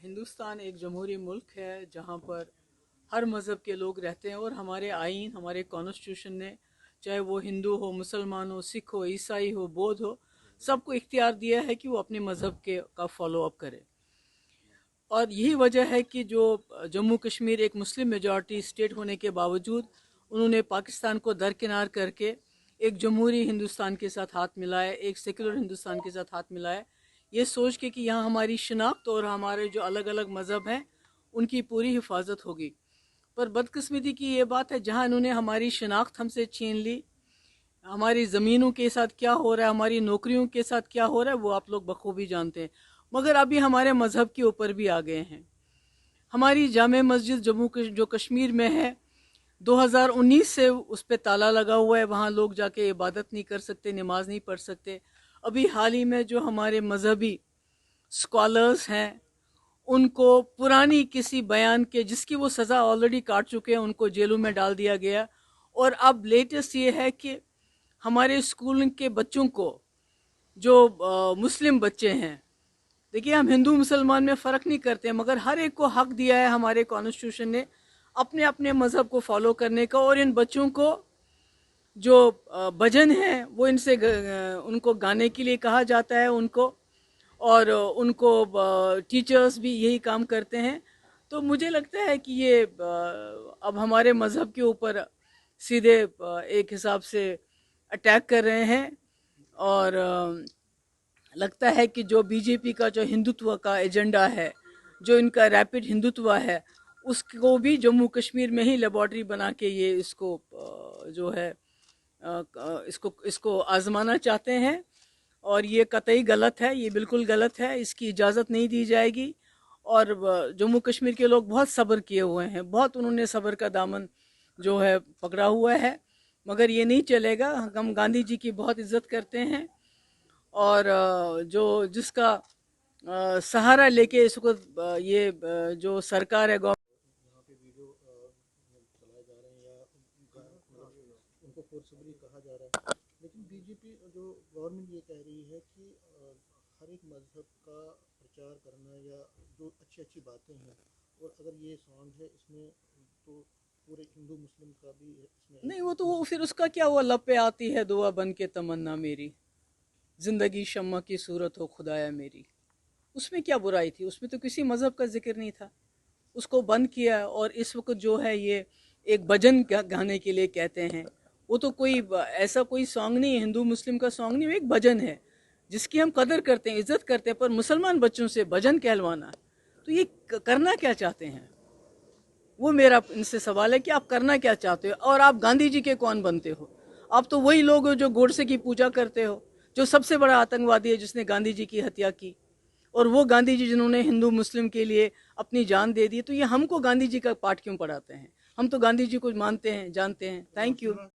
हिंदुस्तान एक जमहूरी मुल्क है जहाँ पर हर मज़हब के लोग रहते हैं और हमारे आइन हमारे कॉन्स्टिट्यूशन ने चाहे वो हिंदू हो, मुसलमान हो, सिख हो, ईसाई हो, बौद्ध हो, सबको इख्तियार दिया है कि वो अपने मज़हब के का फॉलो अप करे। और यही वजह है कि जो जम्मू कश्मीर एक मुस्लिम मेजॉरिटी स्टेट होने के बावजूद उन्होंने पाकिस्तान को दरकिनार करके एक जमहूरी हिंदुस्तान के साथ हाथ मिलाया, एक सेकुलर हिंदुस्तान के साथ हाथ मिलाया, ये सोच के कि यहाँ हमारी शिनाख्त और हमारे जो अलग अलग मज़हब हैं उनकी पूरी हिफाजत होगी। पर बदकिस्मती की ये बात है, जहाँ इन्होंने हमारी शिनाख्त हमसे छीन ली, हमारी ज़मीनों के साथ क्या हो रहा है, हमारी नौकरियों के साथ क्या हो रहा है, वो आप लोग बखूबी जानते हैं। मगर अभी हमारे मज़हब के ऊपर भी आ गए हैं। हमारी जामे मस्जिद जो कश्मीर में है, 2019 से उस पर ताला लगा हुआ है, वहाँ लोग जाके इबादत नहीं कर सकते, नमाज नहीं पढ़ सकते। अभी हाल ही में जो हमारे मजहबी स्कॉलर्स हैं उनको पुरानी किसी बयान के जिसकी वो सज़ा ऑलरेडी काट चुके हैं उनको जेलों में डाल दिया गया। और अब लेटेस्ट ये है कि हमारे स्कूल के बच्चों को जो मुस्लिम बच्चे हैं, देखिए हम हिंदू मुसलमान में फ़र्क नहीं करते, मगर हर एक को हक दिया है हमारे कॉन्स्टिट्यूशन ने अपने अपने मज़हब को फॉलो करने का। और इन बच्चों को जो भजन है वो उनको गाने के लिए कहा जाता है उनको, और उनको टीचर्स भी यही काम करते हैं। तो मुझे लगता है कि ये अब हमारे मज़हब के ऊपर सीधे एक हिसाब से अटैक कर रहे हैं। और लगता है कि जो बीजेपी का जो हिंदुत्व का एजेंडा है, जो इनका रैपिड हिंदुत्व है, उसको भी जम्मू कश्मीर में ही लेबॉर्ट्री बना के ये इसको जो है इसको आजमाना चाहते हैं। और ये कतई गलत है, ये बिल्कुल गलत है, इसकी इजाज़त नहीं दी जाएगी। और जम्मू कश्मीर के लोग बहुत सब्र किए हुए हैं, बहुत उन्होंने सब्र का दामन जो है पकड़ा हुआ है, मगर ये नहीं चलेगा। हम गांधी जी की बहुत इज्जत करते हैं और जो जिसका सहारा लेके इसको ये जो सरकार है यहाँ पे वीडियो चलाए जा रहे हैं या उनको फोर्सबली कहा जा रहा है, लेकिन बीजेपी जो गवर्नमेंट ये कह रही है कि हर एक मजहब का प्रचार करना या जो अच्छी अच्छी बातें हैं, और अगर ये सॉन्ग है इसमें तो पूरे हिंदू मुस्लिम का भी इसमें नहीं, वो फिर उसका क्या हुआ, लब पे आती है दुआ बन के तमन्ना मेरी, जिंदगी शम्मा की सूरत हो खुदाया मेरी। उसमें क्या बुराई थी, उसमें तो किसी मज़हब का जिक्र नहीं था, उसको बंद किया। और इस वक्त जो है ये एक भजन गाने के लिए कहते हैं, वो तो कोई ऐसा कोई सॉन्ग नहीं है, हिंदू मुस्लिम का सॉन्ग नहीं, एक भजन है जिसकी हम कदर करते हैं, इज्जत करते हैं। पर मुसलमान बच्चों से भजन कहलवाना, तो ये करना क्या चाहते हैं? वो मेरा इनसे सवाल है कि आप करना क्या चाहते हो? और आप गांधी जी के कौन बनते हो? आप तो वही लोग हो जो गोडसे की पूजा करते हो, जो सबसे बड़ा आतंकवादी है जिसने गांधी जी की हत्या की, और वो गांधी जी जिन्होंने हिंदू मुस्लिम के लिए अपनी जान दे दी। तो ये हमको गांधी जी का पाठ क्यों पढ़ाते हैं? हम तो गांधी जी को मानते हैं, जानते हैं। Thank you.